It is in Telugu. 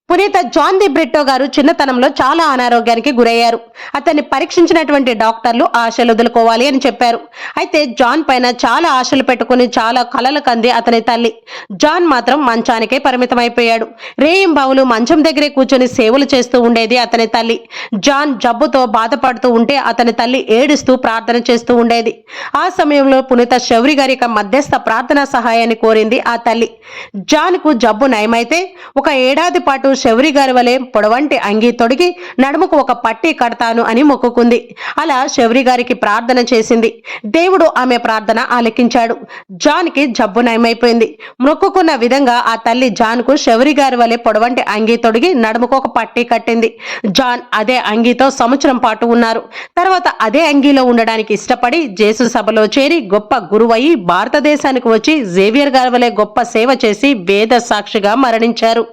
పునీత జాన్ ది బ్రిట్టో గారు చిన్నతనంలో చాలా అనారోగ్యానికి గురయ్యారు. అతన్ని పరీక్షించినటువంటి డాక్టర్లు ఆశలు వదులుకోవాలి అని చెప్పారు. అయితే జాన్ పైన చాలా ఆశలు పెట్టుకుని చాలా కలలు కంది అతని తల్లి. జాన్ మాత్రం మంచానికే పరిమితమైపోయాడు. రేయింబావులు మంచం దగ్గరే కూర్చొని సేవలు చేస్తూ ఉండేది అతని తల్లి. జాన్ జబ్బుతో బాధపడుతూ ఉంటే అతని తల్లి ఏడుస్తూ ప్రార్థన చేస్తూ ఉండేది. ఆ సమయంలో పునీత శౌరి గారి యొక్క మధ్యస్థ ప్రార్థనా సహాయాన్ని కోరింది ఆ తల్లి. జాన్ కు జబ్బు నయమైతే ఒక ఏడాది పాటు శౌరి గారి వలె పొడవంటి అంగీ తొడిగి నడుముకు ఒక పట్టీ కడతాను అని మొక్కుకుంది. అలా శౌరి గారికి ప్రార్థన చేసింది. దేవుడు ఆమె ప్రార్థన ఆలకించాడు. జాన్ కి జబ్బు నయమైపోయింది. మొక్కుకున్న విధంగా ఆ తల్లి జాన్ కు శౌరి గారి వలె పొడవంటి అంగీ తొడిగి నడుముకు ఒక పట్టీ కట్టింది. జాన్ అదే అంగీతో సంవత్సరం పాటు ఉన్నారు. తర్వాత అదే అంగీలో ఉండడానికి ఇష్టపడి జేసు సభలో చేరి గొప్ప గురువయి భారతదేశానికి వచ్చి జేవియర్ గారి వలె గొప్ప సేవ చేసి వేద సాక్షిగా మరణించారు.